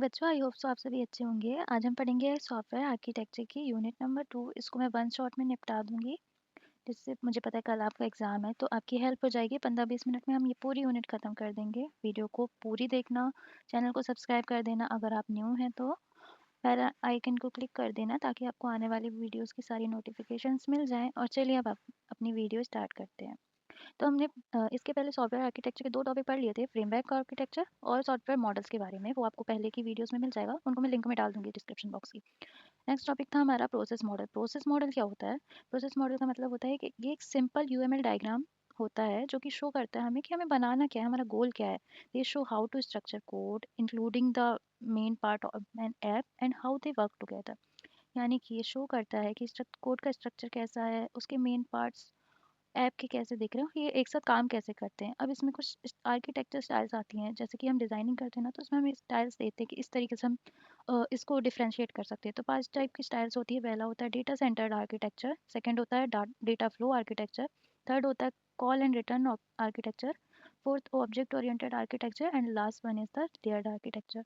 बच्चों, I hope so आप सभी अच्छे होंगे। आज हम पढ़ेंगे सॉफ्टवेयर आर्किटेक्चर की यूनिट नंबर 2। इसको मैं वन शॉट में निपटा दूंगी, जिससे मुझे पता है कल आपका एग्जाम है तो आपकी हेल्प हो जाएगी। 15-20 मिनट में हम ये पूरी यूनिट खत्म कर देंगे। वीडियो को पूरी देखना, चैनल को सब्सक्राइब कर देना। अगर आप न्यू हैं तो बेल आइकन को क्लिक कर देना ताकि आपको आने वाली वीडियोस की सारी नोटिफिकेशंस मिल जाएं। और चलिए अब आप अपनी वीडियो स्टार्ट करते हैं। तो हमने इसके पहले सॉफ्टवेयर आर्किटेक्चर के 2 टॉपिक पढ़ लिए थे, फ्रेमवर्क आर्किटेक्चर और सॉफ्टवेयर मॉडल्स के बारे में। वो आपको पहले की वीडियोस में मिल जाएगा, उनको मैं लिंक में डाल दूंगी डिस्क्रिप्शन बॉक्स की। नेक्स्ट टॉपिक था हमारा प्रोसेस मॉडल। प्रोसेस मॉडल क्या होता है? प्रोसेस मॉडल का मतलब होता है कि ये एक सिंपल यूएमएल डायग्राम होता है जो कि शो करता है हमें कि हमें बनाना क्या है, हमारा गोल क्या है। They show how to structure code including the main part of an app and how they work together. यानी कि ये शो करता है कि कोड का स्ट्रक्चर कैसा है, उसके मेन पार्ट्स ऐप के कैसे दिख रहे हो, ये एक साथ काम कैसे करते हैं। अब इसमें कुछ आर्किटेक्चर स्टाइल्स आती हैं, जैसे कि हम डिज़ाइनिंग करते हैं ना, तो उसमें हम स्टाइल्स देते हैं कि इस तरीके से हम इसको डिफ्रेंशिएट कर सकते हैं। तो 5 टाइप की स्टाइल्स होती है। पहला होता है डेटा सेंटर्ड आर्किटेक्चर, सेकंड होता है डेटा फ्लो आर्किटेक्चर, थर्ड होता है call and return architecture, fourth object oriented architecture and last one is the layered architecture.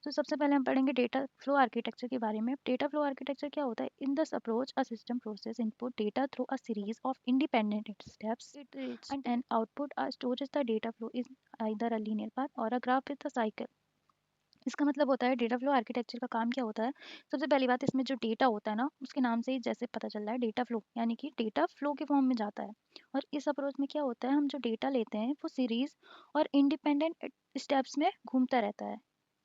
तो सबसे पहले हम पढ़ेंगे डेटा फ्लो आर्किटेक्चर के बारे में। डेटा फ्लो आर्किटेक्चर क्या होता है? In this approach a system process input data through a series of independent steps it reads and output a storage the data flow is either a linear path or a graph with a cycle. इसका मतलब होता है data flow architecture का काम क्या होता है। सबसे पहली बात, इसमें जो डेटा होता है ना, उसके नाम से ही जैसे पता चल रहा है डेटा फ्लो, यानी कि डेटा फ्लो के फॉर्म में जाता है। और इस अप्रोच में क्या होता है, हम जो डेटा लेते हैं वो सीरीज और इंडिपेंडेंट स्टेप्स में घूमता रहता है।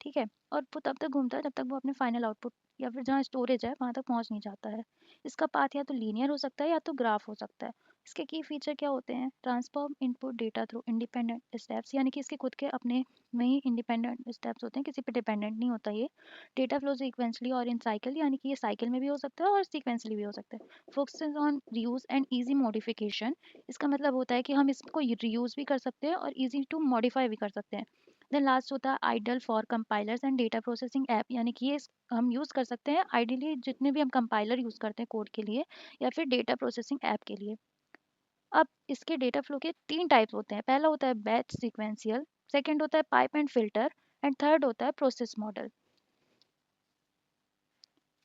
ठीक है, और वो तब तक घूमता है जब तक वो अपने फाइनल आउटपुट या फिर जहाँ स्टोरेज है वहाँ तक पहुँच नहीं जाता है। इसका पाथ या तो लीनियर हो सकता है या तो ग्राफ हो सकता है। इसके की फीचर क्या होते हैं? Transform input data through independent steps, यानी कि इसके खुद के अपने में ही इंडिपेंडेंट स्टेप्स होते हैं, किसी पे डिपेंडेंट नहीं होता ये। डेटा फ्लो सीक्वेंसली और इन साइकिल, यानी कि ये साइकिल में भी हो सकता है और सीक्वेंसली भी हो सकता है। Focuses on reuse and easy modification, इसका मतलब होता है कि हम इसको रीयूज भी कर सकते हैं और इजी टू मॉडिफाई भी कर सकते हैं। देन लास्ट होता है ideal for compilers and data processing app, यानी कि ये हम यूज़ कर सकते हैं आइडियली जितने भी हम कंपाइलर यूज़ करते हैं कोड के लिए या फिर डेटा प्रोसेसिंग ऐप के लिए। अब इसके डेटा फ्लो के 3 टाइप्स होते हैं। पहला होता है बैच सीक्वेंशियल, सेकंड होता है pipe and filter and third होता है प्रोसेस मॉडल।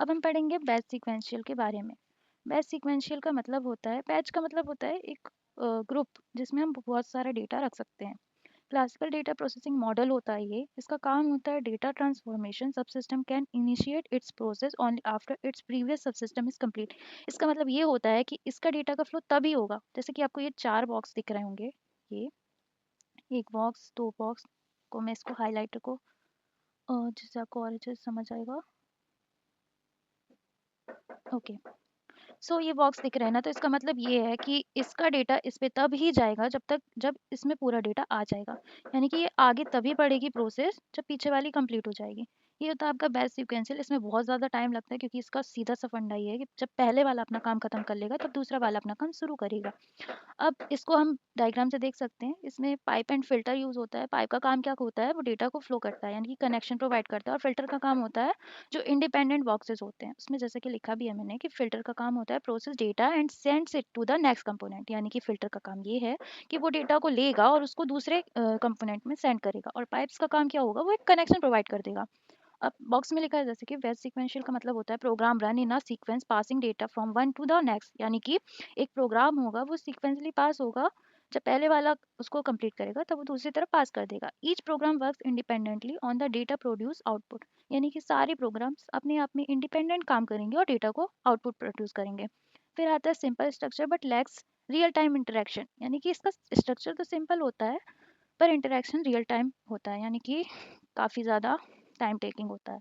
अब हम पढ़ेंगे बैच सीक्वेंशियल के बारे में। बैच सीक्वेंशियल का मतलब होता है, बैच का मतलब होता है एक ग्रुप जिसमें हम बहुत सारा डेटा रख सकते हैं। क्लासिकल डेटा प्रोसेसिंग मॉडल होता है ये। इसका काम होता है data transformation. Subsystem can initiate it's process only after its previous subsystem is complete. इसका मतलब ये होता है कि इसका डेटा का फ्लो तभी होगा, जैसे कि आपको ये 4 बॉक्स दिख रहे होंगे, ये एक बॉक्स, 2 बॉक्स को मैं इसको हाइलाइटर को जिससे आपको और अच्छे से समझ आएगा। ओके, सो ये बॉक्स दिख रहा है ना, तो इसका मतलब ये है कि इसका डेटा इस पे तब ही जाएगा जब इसमें पूरा डेटा आ जाएगा। यानी कि ये आगे तभी बढ़ेगी प्रोसेस जब पीछे वाली कंप्लीट हो जाएगी। ये होता है आपका बैच सीक्वेंशियल। इसमें बहुत ज़्यादा टाइम लगता है क्योंकि इसका सीधा सा फंडा ये है कि जब पहले वाला अपना काम खत्म कर लेगा तब दूसरा वाला अपना काम शुरू करेगा। अब इसको हम डायग्राम से देख सकते हैं। इसमें पाइप एंड फिल्टर यूज़ होता है। पाइप का काम क्या होता है, वो डेटा को फ्लो करता है, यानी कि कनेक्शन प्रोवाइड करता है। और फिल्टर का काम होता है जो इंडिपेंडेंट बॉक्सेस होते हैं उसमें, जैसे कि लिखा भी है मैंने कि फिल्टर का काम होता है process data and sends it to the next component. यानी कि फिल्टर का काम ये है कि वो डेटा को लेगा और उसको दूसरे कंपोनेंट में सेंड करेगा। और पाइप्स का काम क्या होगा, वो एक कनेक्शन प्रोवाइड कर देगा। अब बॉक्स में लिखा है जैसे कि बैच सीक्वेंशियल का मतलब होता है program run in a sequence passing data from one two the next. यानी कि एक प्रोग्राम होगा वो सीक्वेंसली पास होगा, जब पहले वाला उसको कंप्लीट करेगा तब वो दूसरी तरफ पास कर देगा। Each program works independently on the data produce output, यानी कि सारे प्रोग्राम्स अपने आप में इंडिपेंडेंट काम करेंगे और डेटा को आउटपुट प्रोड्यूस करेंगे। फिर आता है simple structure but lakhs real time interaction, यानी कि इसका स्ट्रक्चर तो सिंपल होता है पर इंटरेक्शन रियल टाइम होता है, यानी कि काफ़ी ज़्यादा टाइम टेकिंग होता है।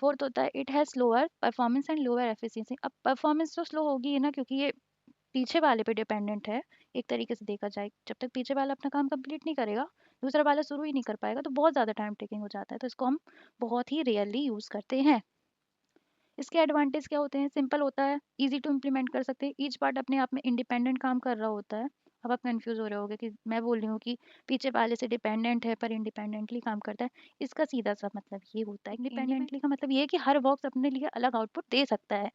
फोर्थ होता है it has slower performance and lower efficiency. अब परफॉर्मेंस तो स्लो होगी ही ना, क्योंकि ये पीछे वाले पे डिपेंडेंट है। एक तरीके से देखा जाए, जब तक पीछे वाला अपना काम कंप्लीट नहीं करेगा दूसरा वाला शुरू ही नहीं कर पाएगा, तो बहुत ज़्यादा टाइम टेकिंग हो जाता है। तो इसको हम बहुत ही रेयरली यूज़ करते हैं। इसके एडवांटेज क्या होते हैं? सिंपल होता है, इजी टू इम्प्लीमेंट कर सकते हैं, ईच पार्ट अपने आप में इंडिपेंडेंट काम कर रहा होता है। अब आप कंफ्यूज हो रहे होगे कि मैं बोल रही हूँ कि पीछे वाले से डिपेंडेंट है पर इंडिपेंडेंटली काम करता है। इसका सीधा सा मतलब ये होता है, इंडिपेंडेंटली का मतलब ये है कि हर बॉक्स अपने लिए अलग आउटपुट दे सकता है,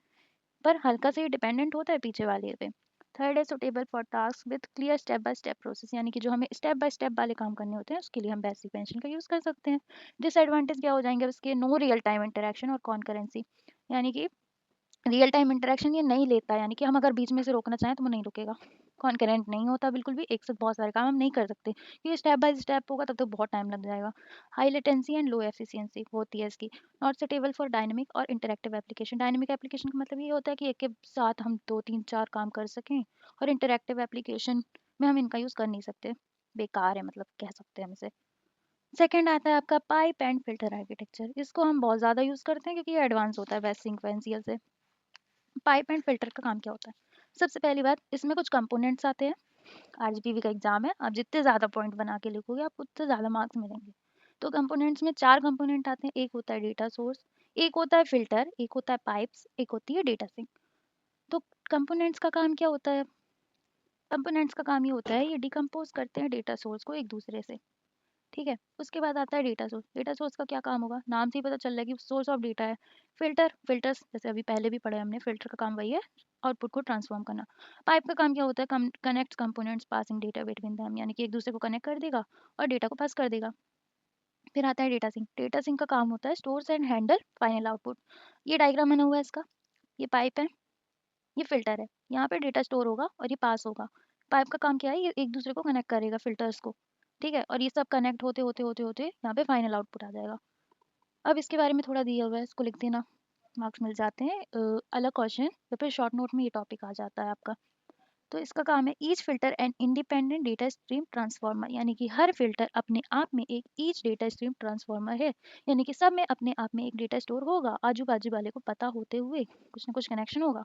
पर हल्का से ही डिपेंडेंट होता है पीछे वाले पे। थर्ड है suitable for task with clear step by step process, यानी कि जो हमें स्टेप बाय स्टेप वाले काम करने होते हैं उसके लिए हम बैच सीक्वेंशियल का यूज़ कर सकते हैं। डिसएडवांटेज क्या हो जाएंगे इसके? नो रियल टाइम इंटरेक्शन और कॉन्करेंसी, यानी कि रियल टाइम इंटरेक्शन ये नहीं लेता, यानी कि हम अगर बीच में से रोकना चाहें तो वो नहीं रुकेगा। कॉन्करेंट नहीं होता बिल्कुल भी, एक साथ बहुत सारे काम हम नहीं कर सकते क्योंकि स्टेप बाय स्टेप होगा तब तो बहुत टाइम लग जाएगा। High latency and low efficiency होती है इसकी। नॉट सुटेबल फॉर डायनेमिक और इंटरेक्टिव एप्लीकेशन। डायनेमिक एप्लीकेशन का मतलब ये होता है कि एक के साथ हम 2 3 4 काम कर सकें, और इंटरेक्टिव एप्लीकेशन में हम इनका यूज़ कर नहीं सकते, बेकार है मतलब कह सकते हैं हम इसे। सेकंड आता है आपका पाइप एंड फिल्टर आर्किटेक्चर। इसको हम बहुत ज़्यादा यूज़ करते हैं क्योंकि ये एडवांस होता है बेस्ट सिक्वेंशियल से। पाइप एंड फिल्टर का काम क्या होता है? सबसे पहली बात, इसमें कुछ कंपोनेंट्स आते हैं। आरजीपीवी का एग्जाम है, आप जितने ज़्यादा पॉइंट बना के लिखोगे आप उतने ज़्यादा मार्क्स मिलेंगे। तो कंपोनेंट्स में 4 कंपोनेंट आते हैं। एक होता है डेटा सोर्स, एक होता है फिल्टर, एक होता है पाइप्स, एक होती है डेटा सिंक। तो कंपोनेंट्स का काम क्या होता है? कंपोनेंट्स का काम ये होता है, ये डिकम्पोज करते हैं डेटा सोर्स को एक दूसरे से। ठीक है, उसके बाद आता है डेटा सोर्स। डेटा सोर्स का क्या काम होगा? नाम से ही पता चल रहा है कि सोर्स ऑफ डेटा है। फिल्टर्स जैसे अभी पहले भी पढ़े हमने, फिल्टर का काम वही है, आउटपुट को ट्रांसफॉर्म करना। पाइप का काम क्या होता है? Connect components passing data between them, यानी कि एक दूसरे को कनेक्ट कर देगा और डेटा को पास कर देगा। फिर आता है डेटा सिंक। डेटा सिंक का काम होता है stores and handle final output. ये डायग्राम बना हुआ है इसका। ये पाइप है, ये फिल्टर है। यहाँ पे डेटा स्टोर होगा और ये पास होगा। पाइप का काम क्या है? ये एक दूसरे को कनेक्ट करेगा फिल्टर्स को। ठीक है, और ये सब कनेक्ट होते होते होते होते यहाँ पे फाइनल आउटपुट आ जाएगा। अब इसके बारे में थोड़ा दिया हुआ है, इसको लिख देना, मार्क्स मिल जाते हैं। अलग क्वेश्चन या फिर शॉर्ट नोट में ये टॉपिक आ जाता है आपका। तो इसका काम है each filter and independent data stream transformer, यानी कि हर फिल्टर अपने आप में एक ईच डेटा स्ट्रीम ट्रांसफॉर्मर है, यानी कि सब में अपने आप में एक डेटा स्टोर होगा, आजू बाजू वाले को पता होते हुए कुछ ना कुछ कनेक्शन होगा।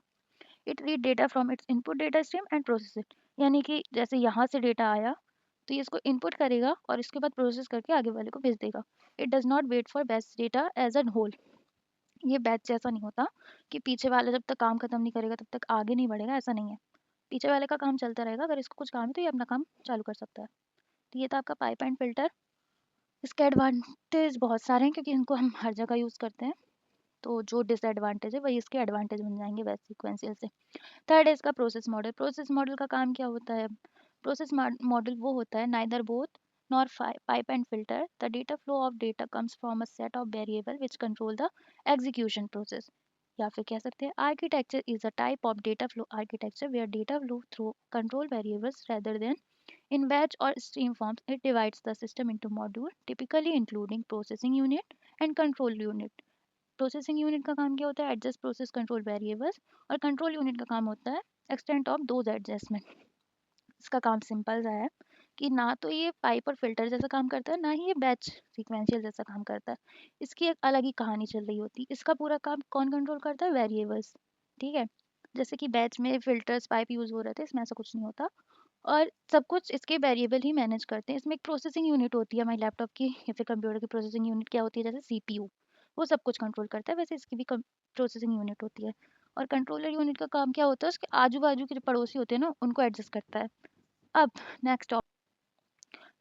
It read data from its input data stream and process it, यानी कि जैसे यहाँ से डेटा आया तो ये इसको इनपुट करेगा और इसके बाद प्रोसेस करके आगे वाले को भेज देगा। It does not wait for batch data as a whole. ये बैच जैसा नहीं होता कि पीछे वाला जब तक काम खत्म नहीं करेगा तब तक आगे नहीं बढ़ेगा, ऐसा नहीं है। पीछे वाले का काम चलता रहेगा, अगर इसको कुछ काम है तो ये अपना काम चालू कर सकता है। तो ये था आपका पाइप एंड फिल्टर। इसके एडवांटेज बहुत सारे हैं क्योंकि इनको हम हर जगह यूज़ करते हैं। तो जो डिसएडवांटेज है वही इसके एडवांटेज बन जाएंगे बेस्ट सीक्वेंशियल से। थर्ड है इसका प्रोसेस मॉडल। प्रोसेस मॉडल का काम क्या होता है? प्रोसेस मॉडल वो होता है neither both nor pipe and filter. The data flow of data comes from a set of variable which control the execution process. या फिर कह सकते हैं architecture is a type of data flow architecture where data flow through control variables rather than in batch or stream forms. It divides the system into module typically including processing unit and control unit. Processing unit का काम क्या होता है? Adjust process control variables. और control unit का काम होता है एक्सटेंट ऑफ दोज एडजस्टमेंट। इसका काम सिंपल सा है कि ना तो ये पाइप और फिल्टर जैसा काम करता है, ना ही ये बैच सीक्वेंशियल जैसा काम करता है। इसकी एक अलग ही कहानी चल रही होती है। इसका पूरा काम कौन कंट्रोल करता है? वेरिएबल्स। ठीक है, जैसे कि बैच में फिल्टर्स पाइप यूज़ हो रहे थे, इसमें ऐसा कुछ नहीं होता। और सब कुछ इसके वेरिएबल ही मैनेज करते हैं। इसमें एक प्रोसेसिंग यूनिट होती है हमारी लैपटॉप की या फिर कंप्यूटर की। प्रोसेसिंग यूनिट क्या होती है? जैसे सीपीयू, वो सब कुछ कंट्रोल करता है, वैसे इसकी भी प्रोसेसिंग यूनिट होती है। और कंट्रोलर यूनिट का काम क्या होता है? उसके आजू बाजू के जो पड़ोसी होते हैं ना उनको एडजस्ट करता है। अब next,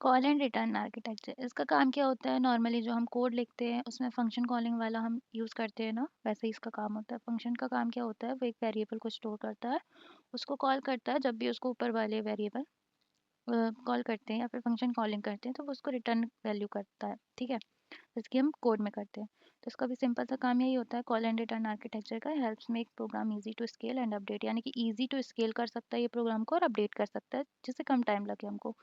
call and return architecture. इसका काम क्या होता है? नॉर्मली जो हम कोड लिखते हैं उसमें फंक्शन कॉलिंग वाला हम यूज़ करते हैं ना, वैसे ही इसका काम होता है। फंक्शन का काम क्या होता है? वो एक वेरिएबल को स्टोर करता है, उसको कॉल करता है, जब भी उसको ऊपर वाले वेरिएबल कॉल करते हैं या फिर फंक्शन कॉलिंग करते हैं तो वो उसको रिटर्न वैल्यू करता है। ठीक है, जैसे कि हम कोड में करते हैं। तो इसका भी सिंपल सा काम यही होता है। कॉल एंड रिटर्न आर्किटेक्चर का helps make program easy to scale and update, यानी कि इजी टू स्केल कर सकता है ये प्रोग्राम को और अपडेट कर सकता है जिससे कम टाइम लगे हमको।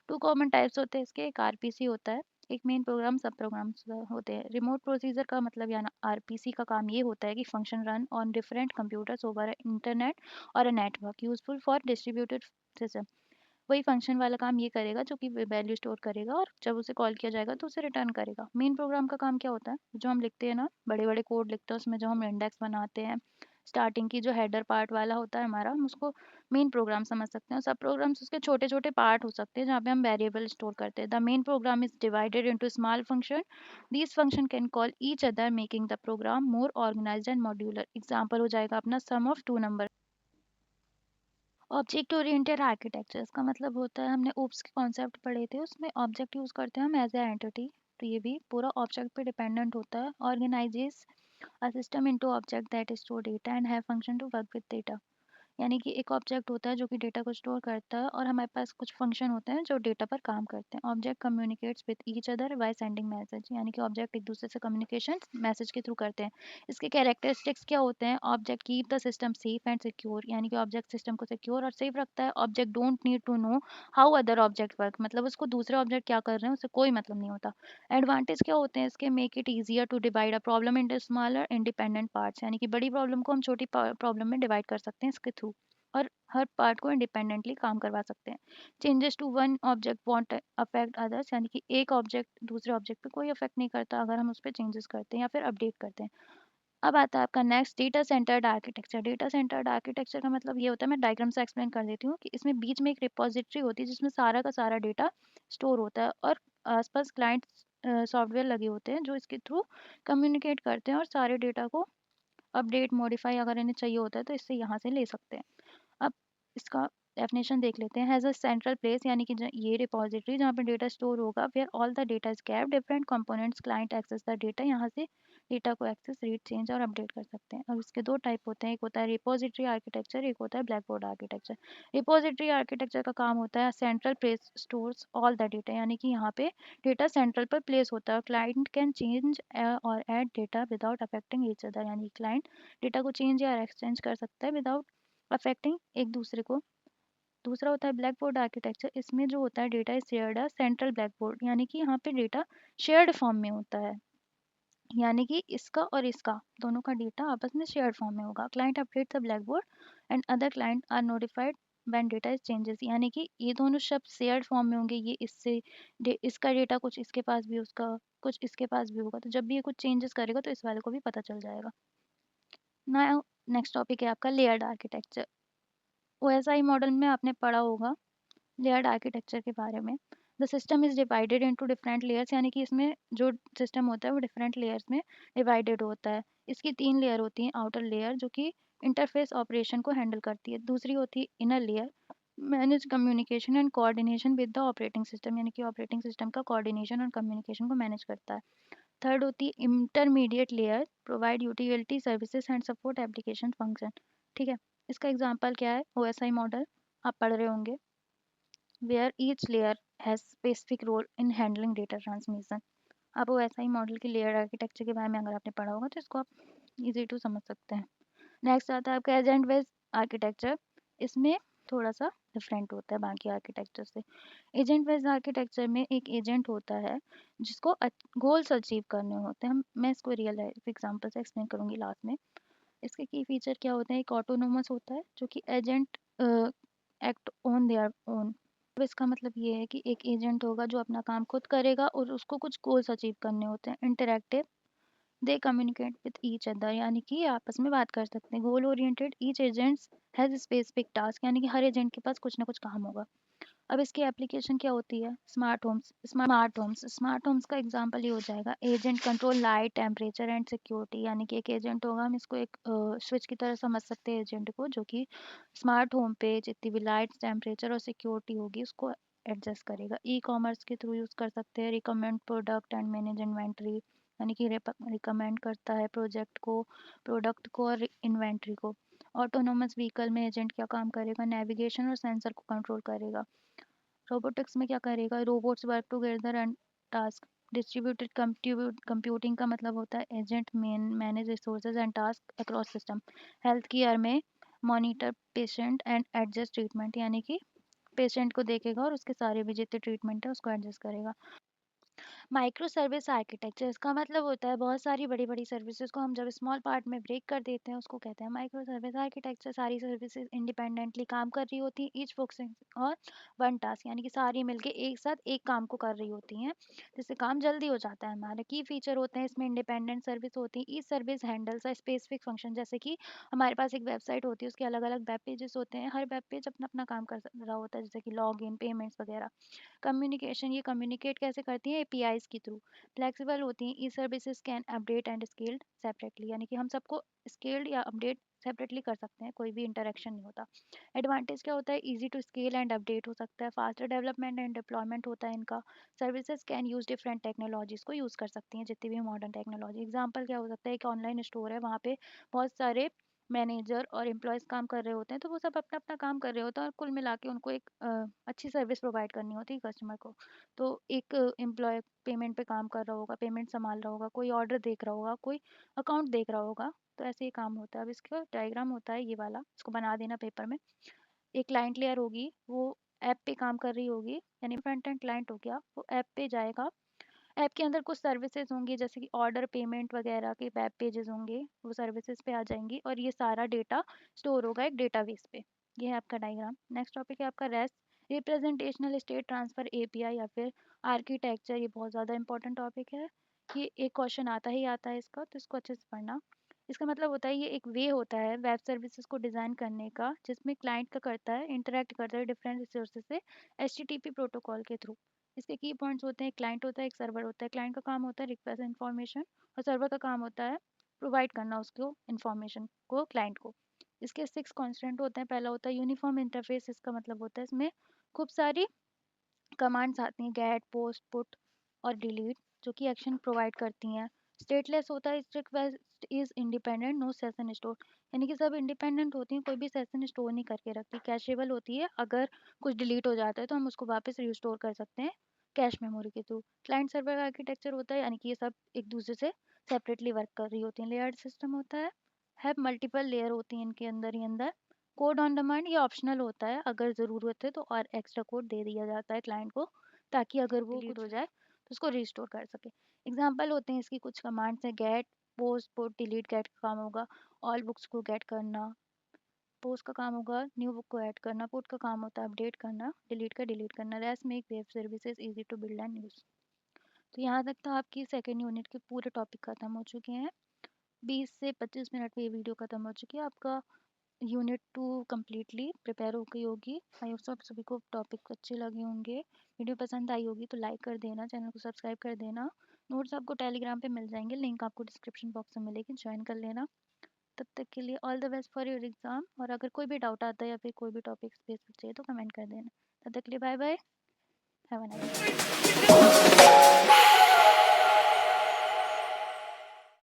2 कॉमन टाइप्स होते हैं इसके। एक आरपीसी होता है, एक मेन प्रोग्राम, सब प्रोग्राम्स होते हैं। रिमोट प्रोसीजर का मतलब या आरपीसी का काम ये होता है कि function run on different computers over internet or a network useful for distributed system. वही फंक्शन वाला काम ये करेगा जो कि वैल्यू स्टोर करेगा और जब उसे कॉल किया जाएगा तो उसे रिटर्न करेगा। मेन प्रोग्राम का काम क्या होता है? जो हम लिखते हैं ना, बड़े बड़े कोड लिखते हैं उसमें जो हम इंडेक्स बनाते हैं, स्टार्टिंग की जो हेडर पार्ट वाला होता है हमारा, हम उसको मेन प्रोग्राम समझ सकते हैं। सब प्रोग्राम्स उसके छोटे छोटे पार्ट हो सकते हैं जहाँ पे हम वेरिएबल स्टोर करते हैं। The main program is divided into small function. These function can call each other making the program more organised and modular. Example हो जाएगा अपना sum of two number. Object oriented architecture, इसका मतलब होता है, हमने ओप्स के कॉन्सेप्ट पढ़े थे उसमें ऑब्जेक्ट यूज़ करते हैं हम एज ए एंटिटी। तो ये भी पूरा ऑब्जेक्ट पे डिपेंडेंट होता है। Organizes a system into object that store data and have function to work with data, यानी कि एक ऑब्जेक्ट होता है जो कि डेटा को स्टोर करता है और हमारे पास कुछ फंक्शन होते हैं जो डेटा पर काम करते हैं। Object communicates with each other by sending message, यानी कि ऑब्जेक्ट एक दूसरे से कम्युनिकेशन मैसेज के थ्रू करते हैं। इसके कैरेक्टरिस्टिक्स क्या होते हैं? Object keep the system safe and secure, यानी कि ऑब्जेक्ट सिस्टम को सिक्योर और सेफ रखता है। Object don't need to know how other object work, मतलब उसको दूसरे ऑब्जेक्ट क्या कर रहे हैं उससे कोई मतलब नहीं होता। एडवांटेज क्या होते हैं इसके? Make it easier to divide a problem into smaller independent parts, यानी कि बड़ी प्रॉब्लम को हम छोटी प्रॉब्लम में डिवाइड कर सकते हैं इसके थ्रू, और हर पार्ट को इंडिपेंडेंटली काम करवा सकते हैं। Changes to one object won't affect others, यानी कि एक ऑब्जेक्ट दूसरे ऑब्जेक्ट पे कोई अफेक्ट नहीं करता अगर हम उस पर चेंजेस करते हैं या फिर अपडेट करते हैं। अब आता है आपका next, data centred architecture. Data centred architecture का मतलब ये होता है, मैं डायग्राम से एक्सप्लेन कर देती हूँ, कि इसमें बीच में एक रिपोजिटरी होती है जिसमें सारा का सारा डेटा स्टोर होता है, और आसपास क्लाइंट सॉफ्टवेयर लगे होते हैं जो इसके थ्रू कम्युनिकेट करते हैं और सारे डेटा को अपडेट मॉडिफाई अगर इन्हें चाहिए होता है तो इससे यहाँ से ले सकते हैं। अब इसका डेफिनेशन देख लेते हैं। हैज़ अ सेंट्रल प्लेस, यानी कि ये रिपॉजिटरी जहाँ पे डेटा स्टोर होगा, where all the data is capped, different components client access the data, यहाँ से डेटा को एक्सेस, रीड, चेंज और अपडेट कर सकते हैं। अब इसके दो टाइप होते हैं, एक होता है रिपॉजिटरी आर्किटेक्चर, एक होता है black board architecture. Repository architecture का काम होता है central place stores all the data, यानी कि यहाँ पे डेटा सेंट्रल पर प्लेस होता है, क्लाइंट कैन चेंज और add data without affecting each other, यानी क्लाइंट डेटा को चेंज या एक्सचेंज कर सकता है विदाउट अफेक्टिंग एक दूसरे को। दूसरा होता है ब्लैक बोर्ड आर्किटेक्चर, इसमें जो होता है डेटा इज शेयर्ड है सेंट्रल ब्लैक बोर्ड, यानी कि यहाँ पे डेटा शेयर्ड फॉर्म में होता है, यानी कि इसका और इसका दोनों का डेटा आपस में शेयर्ड फॉर्म में होगा। Client update the blackboard and other client are notified when data is changes, यानी कि ये दोनों शब्द शेयर्ड फॉर्म में होंगे, ये इससे इसका डेटा कुछ इसके पास भी, उसका कुछ इसके पास भी होगा, तो जब भी ये कुछ चेंजेस करेगा तो इस वाले को भी पता चल जाएगा ना। नेक्स्ट टॉपिक है आपका लेयर्ड आर्किटेक्चर। ओएसआई मॉडल में आपने पढ़ा होगा लेयर्ड आर्किटेक्चर के बारे में। The system is divided into different layers, यानी कि इसमें जो सिस्टम होता है वो डिफरेंट लेयर्स में डिवाइडेड होता है। इसकी तीन लेयर होती हैं। आउटर लेयर जो कि इंटरफेस ऑपरेशन को हैंडल करती है, दूसरी होती है inner layer manage communication and coordination with the operating system, यानी कि ऑपरेटिंग सिस्टम का कोऑर्डिनेशन और कम्युनिकेशन को मैनेज करता है। थर्ड होती है intermediate layer provide utility services and support application function. ठीक है, इसका एग्जांपल क्या है? ओएसआई मॉडल आप पढ़ रहे होंगे, where each layer has specific role in handling data transmission। अब वो ऐसा ही मॉडल की लेयर आर्किटेक्चर के बारे में अगर आपने पढ़ा होगा तो इसको आप इजी टू समझ सकते हैं। नेक्स्ट आता है आपका एजेंट बेस्ड आर्किटेक्चर। इसमें थोड़ा सा डिफरेंट होता है बाकी आर्किटेक्चर से। एजेंट बेस्ड आर्किटेक्चर में एक एजेंट होता है जिसको गोल्स अचीव करने होते हैं। मैं इसको रियल लाइफ एग्जांपल से एक्सप्लेन करूंगी लास्ट में। इसके की फीचर क्या होते हैं? एक ऑटोनोमस होता है जो कि agent act on their own. अब इसका मतलब ये है कि एक एजेंट होगा जो अपना काम खुद करेगा और उसको कुछ गोल्स अचीव करने होते हैं। Interactive, they communicate with each other, यानी कि ये आपस में बात कर सकते हैं। Goal oriented, each agents has specific task, यानी कि हर एजेंट के पास कुछ ना कुछ काम होगा। अब इसकी एप्लीकेशन क्या होती है? स्मार्ट होम्स का एग्जांपल ये हो जाएगा agent control light temperature and security, यानी कि एक एजेंट होगा, हम इसको एक स्विच की तरह समझ सकते हैं एजेंट को, जो कि स्मार्ट होम पे जितनी भी लाइट टेम्परेचर और सिक्योरिटी होगी उसको एडजस्ट करेगा। ई कॉमर्स के थ्रू यूज़ कर सकते हैं। Recommend product and manage inventory, यानी कि रिकमेंड करता है प्रोडक्ट को और इन्वेंट्री को। ऑटोनोमस व्हीकल में एजेंट क्या काम करेगा? नेविगेशन और सेंसर को कंट्रोल करेगा। रोबोटिक्स में क्या करेगा? Robots work together and task. Distributed computing का मतलब होता है agent manage resources and task across system. Health care में monitor patient and adjust treatment, यानी कि पेशेंट को देखेगा और उसके सारे भी जितने ट्रीटमेंट है उसको एडजस्ट करेगा। माइक्रो सर्विस आर्किटेक्चर, इसका मतलब होता है बहुत सारी बड़ी बड़ी सर्विसेज को हम जब स्मॉल पार्ट में ब्रेक कर देते हैं उसको कहते हैं माइक्रो सर्विस आर्किटेक्चर। सारी सर्विसेज इंडिपेंडेंटली काम कर रही होती हैं, ईच फोकसिंग और वन टास्क, यानी कि सारी मिलके एक साथ एक काम को कर रही होती हैं, जिससे काम जल्दी हो जाता है। हमारे की फीचर होते हैं इसमें, इंडिपेंडेंट सर्विस होती है। Each service handles a specific function, जैसे कि हमारे पास एक वेबसाइट होती है, उसके अलग अलग वेब पेजेस होते हैं, हर वेब पेज अपना अपना काम कर रहा होता है, जैसे कि लॉग इन, पेमेंट्स वगैरह। कम्युनिकेशन, ये कम्युनिकेट कैसे करती हैं? एपीआईज के थ्रू। फ्लेक्सिबल होती हैं, ई services can update and scaled separately, यानी कि हम सबको स्केल्ड या अपडेट सेपरेटली कर सकते हैं, कोई भी इंटरेक्शन नहीं होता। एडवांटेज क्या होता है? Easy to scale and update हो सकता है, फास्टर डेवलपमेंट एंड डिप्लॉयमेंट होता है इनका। Services can use different technologies को यूज़ कर सकती हैं, जितनी भी मॉडर्न टेक्नोलॉजी। एग्जाम्पल क्या हो सकता है? एक ऑनलाइन स्टोर है, वहाँ पे बहुत सारे मैनेजर और एम्प्लॉयज़ काम कर रहे होते हैं, तो वो सब अपना-अपना काम कर रहे होते हैं और कुल मिला के उनको एक अच्छी सर्विस प्रोवाइड करनी होती है कस्टमर को। तो एक एम्प्लॉय पेमेंट पे काम कर रहा होगा, पेमेंट सँभाल रहा होगा, कोई ऑर्डर देख रहा होगा, कोई अकाउंट देख रहा होगा, तो ऐसे ये काम होता है। अब इसका डायग्राम होता है ये वाला, इसको बना देना पेपर में। एक क्लाइंट लेयर होगी, वो ऐप पे काम कर रही होगी, यानी फ्रंट एंड क्लाइंट हो गया, वो ऐप पे जाएगा। ऐप के अंदर कुछ सर्विसेज होंगी जैसे कि ऑर्डर पेमेंट वगैरह के वेब पेजेस होंगे, वो सर्विसेज पे आ जाएंगी और ये सारा डेटा स्टोर होगा एक डेटाबेस पे। ये है आपका डायग्राम। नेक्स्ट टॉपिक है आपका rest representational state transfer API या फिर आर्किटेक्चर। ये बहुत ज़्यादा इंपॉर्टेंट टॉपिक है। ये एक क्वेश्चन आता ही आता है इसका, तो इसको अच्छे से पढ़ना। इसका मतलब होता है ये एक वे होता है वेब सर्विसेज को डिज़ाइन करने का जिसमें क्लाइंट का करता है इंटरेक्ट करता है डिफरेंट रिसोर्सेज से एचटीटीपी प्रोटोकॉल के थ्रू। इसके की पॉइंट्स होते हैं, एक क्लाइंट होता है, एक सर्वर होता है। क्लाइंट का काम होता है रिक्वेस्ट इन्फॉर्मेशन और सर्वर का काम होता है प्रोवाइड करना उसको इन्फॉर्मेशन को क्लाइंट को। इसके 6 कॉन्स्टेंट होते हैं। पहला होता है यूनिफॉर्म इंटरफेस। इसका मतलब होता है इसमें खूब सारी कमांड्स आती हैं, गेट, पोस्ट, पुट और डिलीट, जो कि एक्शन प्रोवाइड करती हैं। स्टेटलेस होता है, request is independent no session store, यानी कि सब इंडिपेंडेंट होती हैं, कोई भी सेशन स्टोर नहीं करके रखती। कैशेबल होती है, अगर कुछ डिलीट हो जाता है तो हम उसको वापस रिस्टोर कर सकते हैं कैश मेमोरी के थ्रू। क्लाइंट सर्वर आर्किटेक्चर होता है, यानी कि ये सब एक दूसरे से सेपरेटली वर्क कर रही होती हैं। लेयर्ड सिस्टम होता है मल्टीपल लेयर होती हैं इनके अंदर ही अंदर। कोड ऑन डिमांड ये ऑप्शनल होता है, अगर ज़रूरत है तो और एक्स्ट्रा कोड दे दिया जाता है क्लाइंट को, ताकि अगर वो डिलीट हो जाए तो उसको रिस्टोर कर सके। एग्जांपल होते हैं इसकी कुछ कमांड्स हैं, get, post, put, delete. Get का काम होगा ऑल बुक्स को गेट करना, पोस्ट का काम होगा न्यू बुक को ऐड करना, पुट का काम होता है अपडेट करना, डिलीट का डिलीट करना। REST make web services easy to build and use. तो यहाँ तक तो आपकी सेकेंड यूनिट के पूरे टॉपिक खत्म हो चुके हैं। 20 से 25 मिनट में ये वीडियो खत्म हो चुकी है। आपका यूनिट 2 कम्प्लीटली प्रिपेयर हो गई होगी। आई होप आप सभी को टॉपिक अच्छे लगे होंगे। वीडियो पसंद आई होगी तो लाइक कर देना, चैनल को सब्सक्राइब कर देना। नोट्स आपको टेलीग्राम पे मिल जाएंगे, लिंक आपको डिस्क्रिप्शन बॉक्स में मिलेगी, ज्वाइन कर लेना। तब तक के लिए all the best for your exam. और अगर कोई भी डाउट आता है या फिर कोई भी टॉपिक स्पेसिफिक चाहिए तो कमेंट कर देना। तब तक के लिए bye bye, have a nice day.